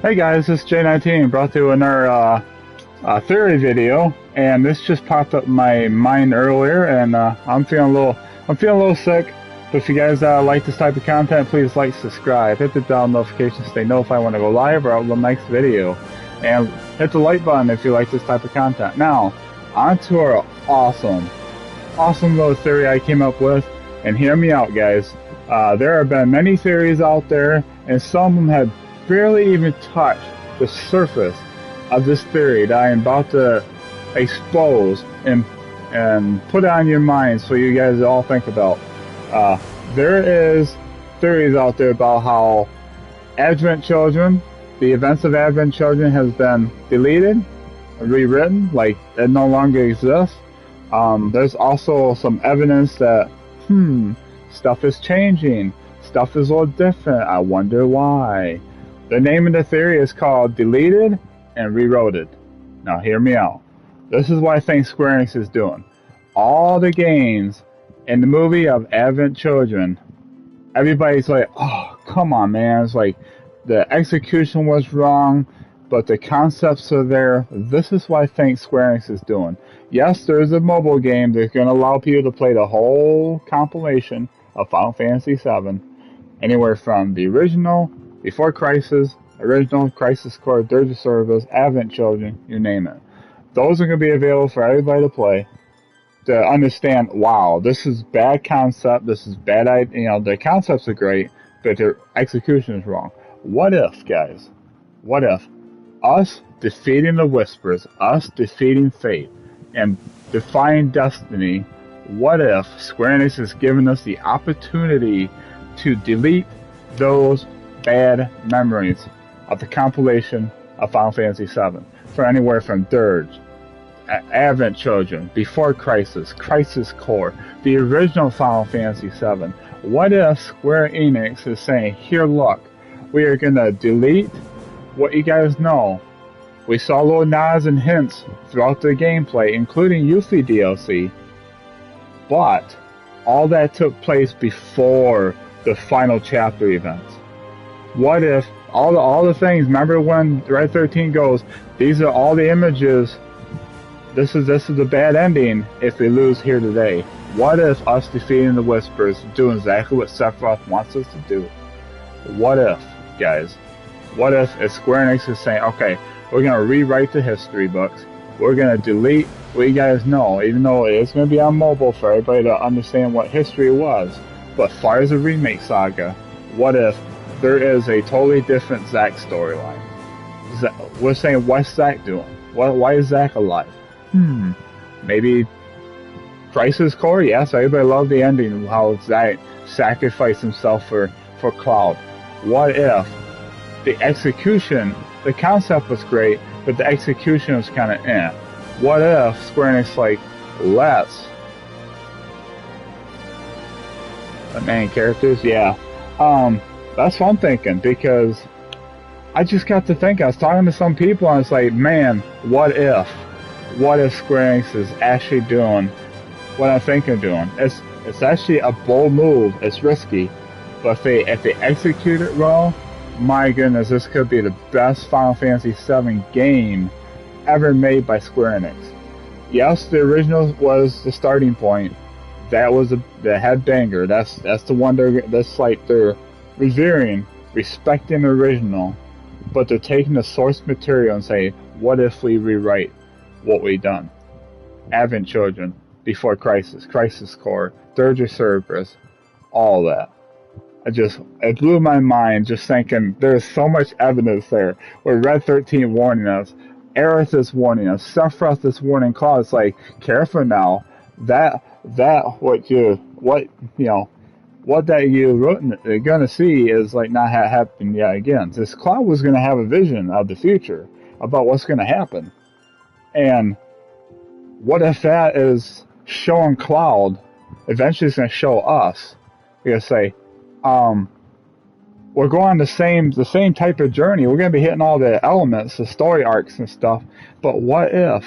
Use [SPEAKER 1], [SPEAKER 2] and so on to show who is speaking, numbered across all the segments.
[SPEAKER 1] Hey guys, this is J19 brought to you another theory video, and this just popped up in my mind earlier, and I'm feeling a little sick. But if you guys like this type of content, please like, subscribe, hit the bell notification so they notify when I go live or upload the next video, and hit the like button if you like this type of content. Now, on to our awesome little theory I came up with, and hear me out, guys. There have been many theories out there, and some of them have barely even touched the surface of this theory that I am about to expose and put on your mind so you guys all think about. There is theories out there about how Advent Children, the events of Advent Children has been deleted, rewritten, like it no longer exists. There's also some evidence that, stuff is changing, stuff is a little different, I wonder why. The name of the theory is called Deleted and Rewroted. Now hear me out. This is what I think Square Enix is doing. All the games in the movie of Advent Children, everybody's like, oh, come on, man. It's like the execution was wrong, but the concepts are there. This is what I think Square Enix is doing. Yes, there's a mobile game that's going to allow people to play the whole compilation of Final Fantasy VII, anywhere from the original, Before Crisis, original, Crisis Core, Dirge of Service, Advent Children, you name it. Those are going to be available for everybody to play, to understand, wow, this is bad concept, this is bad idea, the concepts are great, but their execution is wrong. What if, guys, what if us defeating the Whispers, us defeating Fate, and defying Destiny, what if Square Enix has given us the opportunity to delete those bad memories of the compilation of Final Fantasy VII, for anywhere from Dirge, Advent Children, Before Crisis, Crisis Core, the original Final Fantasy VII. What if Square Enix is saying, here look, we are going to delete what you guys know. We saw little nods and hints throughout the gameplay, including Yuffie DLC, but all that took place before the final chapter events. What if all the things? Remember when Red 13 goes, these are all the images. This is the bad ending if we lose here today. What if us defeating the Whispers, doing exactly what Sephiroth wants us to do? What if, guys? What if Square Enix is saying, okay, we're gonna rewrite the history books. We're gonna delete what you guys know, even though it's gonna be on mobile for everybody to understand what history was. But far as the remake saga, what if there is a totally different Zack storyline? We're saying, what's Zack doing? Why is Zack alive? Maybe Crisis Core? Yes, everybody loved the ending, how Zack sacrificed himself for Cloud. What if the execution, the concept was great, but the execution was kind of eh? What if Square Enix like, let's the main characters? Yeah. That's what I'm thinking, because I just got to think, I was talking to some people and it's like, man, what if Square Enix is actually doing what I think they're doing? It's actually a bold move, it's risky, but if they execute it well, my goodness, this could be the best Final Fantasy VII game ever made by Square Enix. Yes, the original was the starting point. That was the headbanger. That's the one that's like they're revering, respecting the original, but they're taking the source material and say, what if we rewrite what we done? Advent Children, Before Crisis, Crisis Core, Dirge of Cerberus, all that. It blew my mind just thinking there's so much evidence there. With Red 13 warning us, Aerith is warning us, Sephiroth is warning Cloud. It's like, careful now. What you're gonna see is like not happen yet again. This Cloud was gonna have a vision of the future about what's gonna happen, and what if that is showing Cloud? Eventually, it's gonna show us. We're gonna say, we're going the same type of journey. We're gonna be hitting all the elements, the story arcs and stuff. But what if?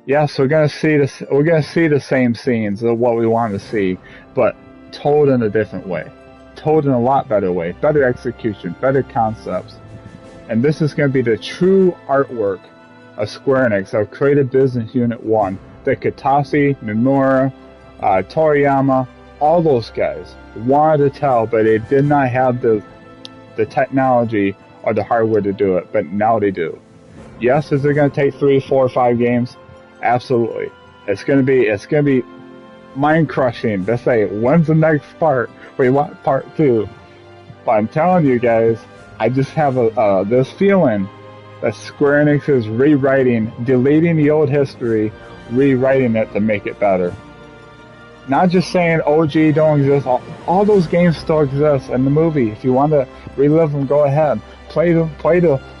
[SPEAKER 1] Yes, we're gonna see this. We're gonna see the same scenes of what we want to see, but told in a different way, told in a lot better way, better execution, better concepts. And this is going to be the true artwork of Square Enix, of Creative Business Unit 1. That Katase, Nomura, Toriyama, all those guys wanted to tell, but they did not have the technology or the hardware to do it, but now they do. Yes, is it going to take 3, 4, 5 games? Absolutely. It's going to be mind crushing to say, when's the next part? We want part 2. But I'm telling you guys, I just have this feeling that Square Enix is rewriting, deleting the old history, rewriting it to make it better. Not just saying OG don't exist. All those games still exist in the movie. If you want to relive them, go ahead. Play the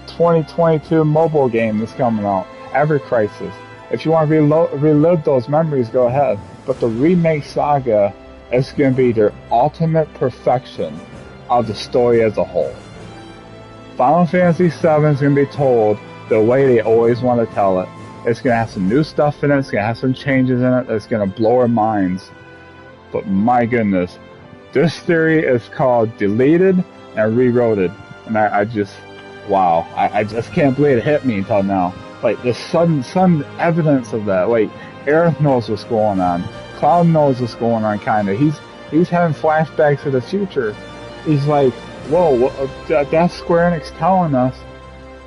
[SPEAKER 1] 2022 mobile game that's coming out, Ever Crisis. If you want to relive those memories, go ahead. But the remake saga is going to be their ultimate perfection of the story as a whole. Final Fantasy VII is going to be told the way they always want to tell it. It's going to have some new stuff in it. It's going to have some changes in it that's going to blow our minds. But my goodness, this theory is called Deleted and Rewroted. And I just, wow. I just can't believe it hit me until now. Like, there's some evidence of that. Like, Aerith knows what's going on. Cloud knows what's going on, kind of. He's having flashbacks to the future. He's like, whoa, that's Square Enix telling us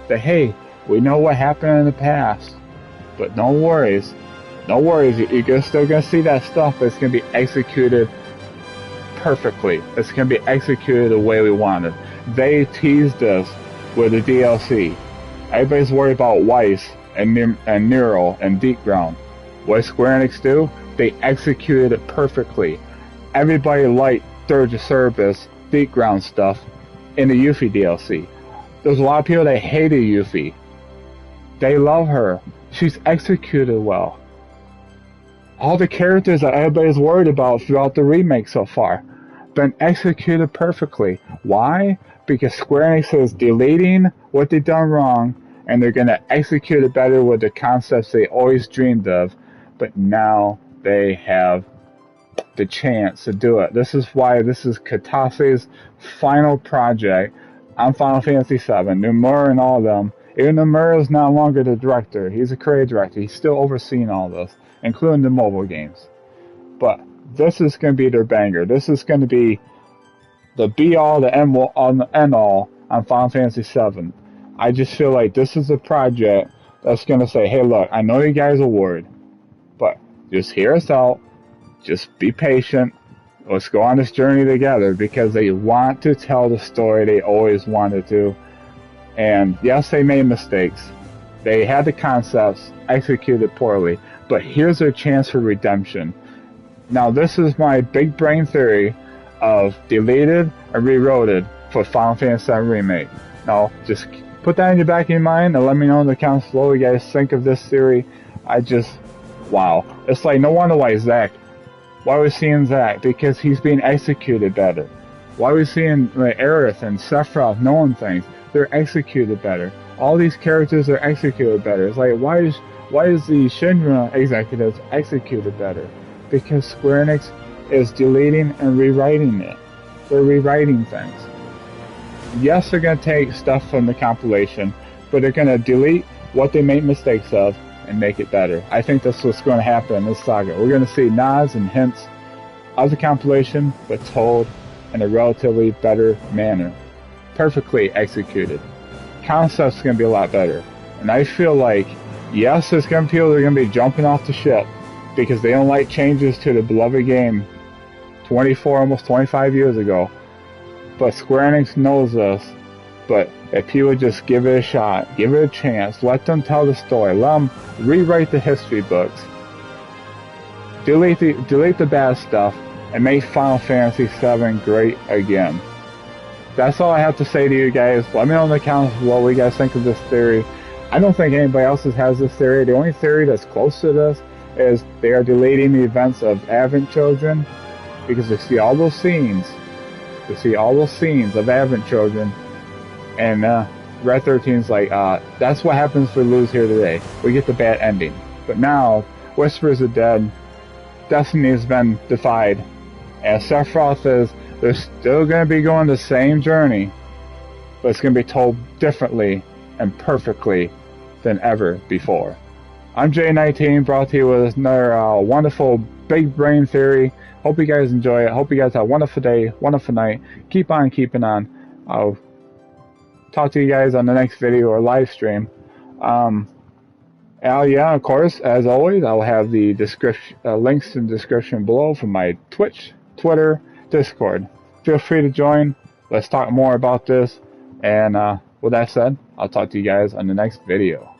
[SPEAKER 1] that, hey, we know what happened in the past. But no worries, you're still going to see that stuff, but it's going to be executed perfectly. It's going to be executed the way we wanted. They teased us with the DLC. Everybody's worried about Weiss and Nero and Deep Ground. What did Square Enix do? They executed it perfectly. Everybody liked Third of Service, Deep Ground stuff in the Yuffie DLC. There's a lot of people that hated Yuffie. They love her. She's executed well. All the characters that everybody's worried about throughout the remake so far been executed perfectly. Why? Because Square Enix is deleting what they've done wrong, and they're going to execute it better with the concepts they always dreamed of, but now they have the chance to do it. This is why this is Katase's final project on Final Fantasy VII. Nomura and all of them. Even Nomura is no longer the director. He's a creative director. He's still overseeing all this, including the mobile games. But this is going to be their banger. This is going to be the be-all, the end-all on Final Fantasy VII. I just feel like this is a project that's going to say, hey, look, I know you guys are worried, but just hear us out. Just be patient. Let's go on this journey together, because they want to tell the story they always wanted to. And yes, they made mistakes. They had the concepts, executed poorly, but here's their chance for redemption. Now, this is my big brain theory of Deleted and Rewroted for Final Fantasy VII Remake. Now, just put that in the back of your mind and let me know in the comments below what you guys think of this theory. Wow. It's like, no wonder why why are we seeing Zack? Because he's being executed better. Why are we seeing Aerith and Sephiroth knowing things? They're executed better. All these characters are executed better. It's like, why is the Shinra executives executed better? Because Square Enix is deleting and rewriting it. They're rewriting things. Yes, they're going to take stuff from the compilation, but they're going to delete what they made mistakes of and make it better. I think that's what's going to happen in this saga. We're going to see nods and hints of the compilation, but told in a relatively better manner. Perfectly executed. Concept's going to be a lot better. And I feel like, yes, there's going to be people that are going to be jumping off the ship because they don't like changes to the beloved game 24, almost 25 years ago. But Square Enix knows this. But if people just give it a shot, give it a chance, let them tell the story, let them rewrite the history books, delete the bad stuff, and make Final Fantasy VII great again. That's all I have to say to you guys. Let me know in the comments what you guys think of this theory. I don't think anybody else has this theory. The only theory that's close to this is they are deleting the events of Advent Children, because they see all those scenes. They see all those scenes of Advent Children, and Red 13's like, that's what happens if we lose here today. We get the bad ending. But now, Whispers are dead. Destiny has been defied. And Sephiroth they're still going to be going the same journey. but it's going to be told differently and perfectly than ever before. I'm J19, brought to you with another wonderful big brain theory. Hope you guys enjoy it. Hope you guys have a wonderful day, wonderful night. Keep on keeping on. I'll talk to you guys on the next video or live stream. Yeah, of course, as always, I'll have the description links in the description below for my Twitch, Twitter, Discord. Feel free to join. Let's talk more about this. And with that said, I'll talk to you guys on the next video.